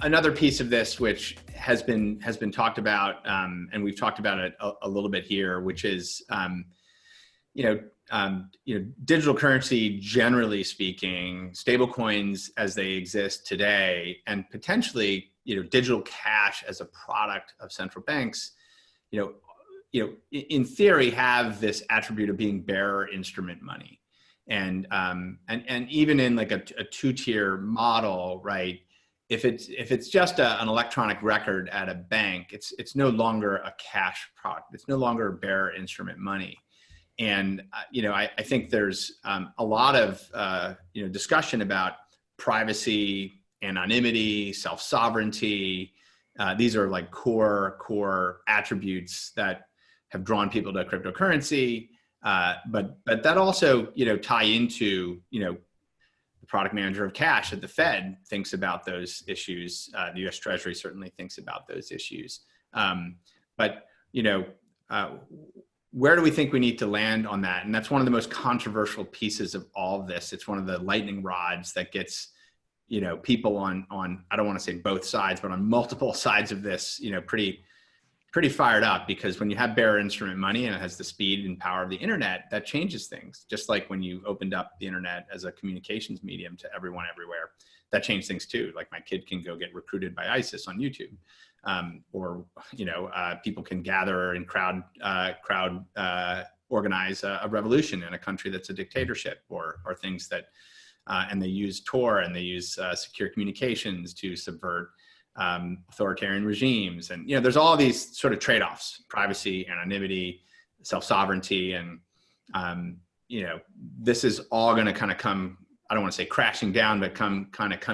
Another piece of this, which has been talked about, and we've talked about it a little bit here, which is, digital currency, generally speaking, stablecoins as they exist today, and potentially, digital cash as a product of central banks, in theory, have this attribute of being bearer instrument money, and even in like a two-tier model, right? If it's just an electronic record at a bank, it's no longer a cash product. It's no longer a bearer instrument money. And I think there's a lot of discussion about privacy, anonymity, self-sovereignty. These are like core attributes that have drawn people to cryptocurrency. But that also tie into the product manager of cash at the Fed thinks about those issues. The U.S. Treasury certainly thinks about those issues. But where do we think we need to land on that? And that's one of the most controversial pieces of all of this. It's one of the lightning rods that gets, people on, I don't want to say both sides, but on multiple sides of this, pretty fired up, because when you have bearer instrument money and it has the speed and power of the internet, that changes things. Just like when you opened up the internet as a communications medium to everyone everywhere, that changed things too. Like my kid can go get recruited by ISIS on YouTube. Or people can gather and crowd organize a revolution in a country that's a dictatorship, or things that, and they use Tor and they use secure communications to subvert authoritarian regimes. And there's all these sort of trade-offs: privacy, anonymity, self-sovereignty, and this is all going to kind of come, I don't want to say crashing down, but come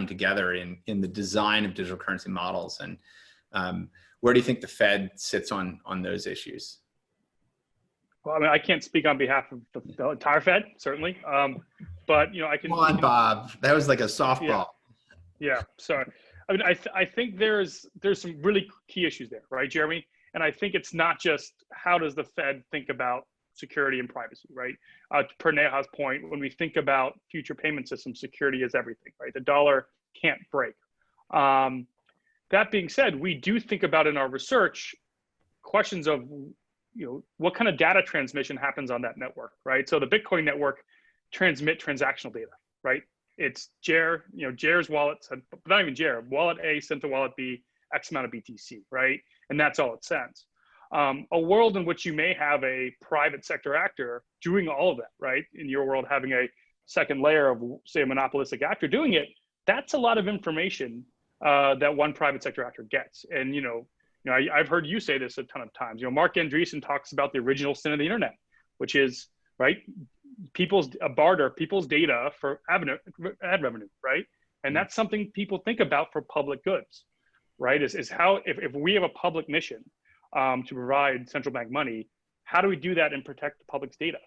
together in the design of digital currency models. And where do you think the Fed sits on those issues? Well, I mean, I can't speak on behalf of the entire Fed, certainly, but I can. Come on, Bob. That was like a softball. Yeah. Sorry. I mean, I think there's some really key issues there, right, Jeremy? And I think it's not just how does the Fed think about security and privacy, right? Per Neha's point, when we think about future payment systems, security is everything, right? The dollar can't break. That being said, we do think about in our research questions of, what kind of data transmission happens on that network, right? So the Bitcoin network transmit transactional data, right? It's Jair's wallet, but not even Jair. Wallet A sent to wallet B X amount of BTC, right? And that's all it sends. A world in which you may have a private sector actor doing all of that, right? In your world, having a second layer of, say, a monopolistic actor doing it, that's a lot of information that one private sector actor gets. And I've heard you say this a ton of times. Mark Andreessen talks about the original sin of the internet, which is, right, people's data for ad revenue, right? And that's something people think about for public goods, right? Is how, if we have a public mission to provide central bank money, how do we do that and protect the public's data?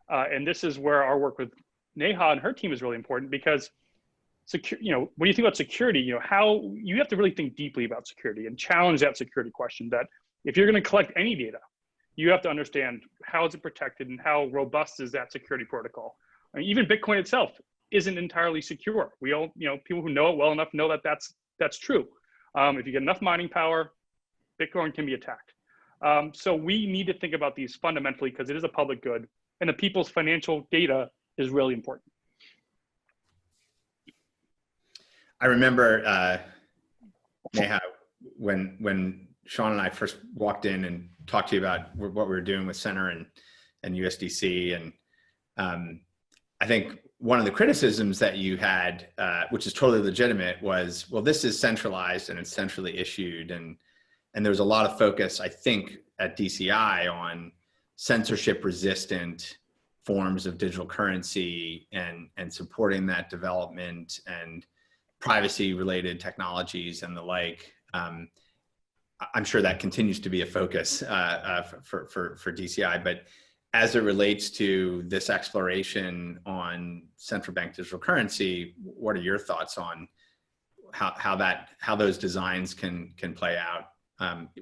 And this is where our work with Neha and her team is really important, because when you think about security, how you have to really think deeply about security and challenge that security question, that if you're going to collect any data, you have to understand how is it protected and how robust is that security protocol. I mean, even Bitcoin itself isn't entirely secure. We all, people who know it well enough know that that's true. If you get enough mining power, Bitcoin can be attacked. So we need to think about these fundamentally, because it is a public good, and the people's financial data is really important. I remember, Neha, when Sean and I first walked in and talked to you about what we were doing with Center and USDC. And I think one of the criticisms that you had, which is totally legitimate, was, well, this is centralized and it's centrally issued. And there was a lot of focus, I think, at DCI on censorship resistant forms of digital currency and supporting that development and privacy related technologies and the like. I'm sure that continues to be a focus for DCI, but as it relates to this exploration on central bank digital currency, what are your thoughts on how those designs can play out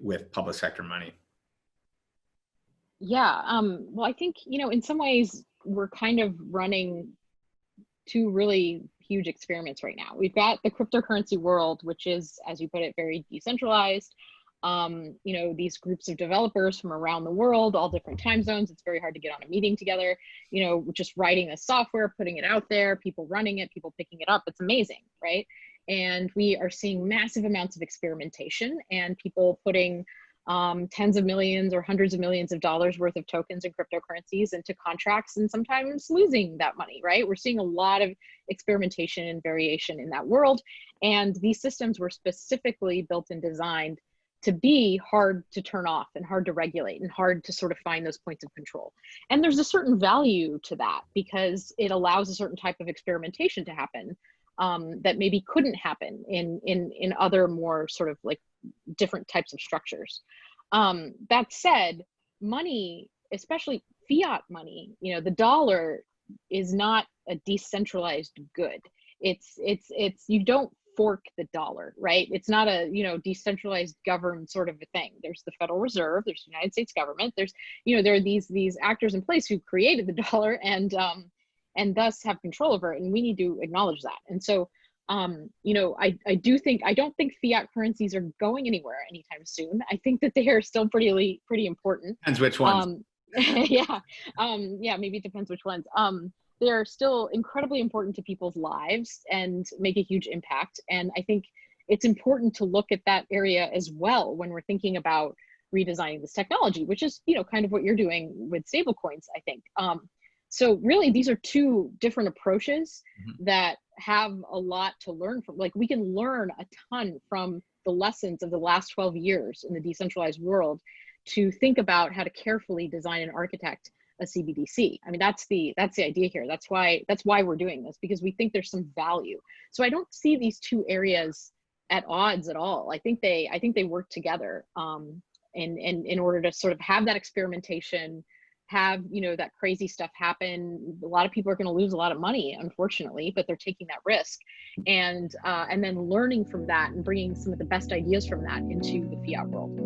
with public sector money? Yeah, well, I think, in some ways we're kind of running two really huge experiments right now. We've got the cryptocurrency world, which is, as you put it, very decentralized. These groups of developers from around the world, all different time zones. It's very hard to get on a meeting together, just writing the software, putting it out there, people running it, people picking it up. It's amazing, right? And we are seeing massive amounts of experimentation and people putting tens of millions or hundreds of millions of dollars worth of tokens and cryptocurrencies into contracts and sometimes losing that money, right? We're seeing a lot of experimentation and variation in that world. And these systems were specifically built and designed to be hard to turn off and hard to regulate and hard to sort of find those points of control. And there's a certain value to that because it allows a certain type of experimentation to happen that maybe couldn't happen in other more sort of like different types of structures. That said, money, especially fiat money, the dollar is not a decentralized good. It's you don't fork the dollar, right? It's not a decentralized governed sort of a thing. There's the Federal Reserve, there's the United States government, there's there are these actors in place who created the dollar and thus have control over it, and we need to acknowledge that. And so I don't think fiat currencies are going anywhere anytime soon. I think that they are still pretty important. Depends which ones. Yeah, maybe it depends which ones. They're still incredibly important to people's lives and make a huge impact. And I think it's important to look at that area as well when we're thinking about redesigning this technology, which is, kind of what you're doing with stablecoins, I think. So really, these are two different approaches that have a lot to learn from. Like, we can learn a ton from the lessons of the last 12 years in the decentralized world to think about how to carefully design and architect a CBDC. I mean, that's the idea here. That's why we're doing this, because we think there's some value. So I don't see these two areas at odds at all. I think they work together in order to sort of have that experimentation, have that crazy stuff happen. A lot of people are going to lose a lot of money, unfortunately, but they're taking that risk, and then learning from that and bringing some of the best ideas from that into the fiat world.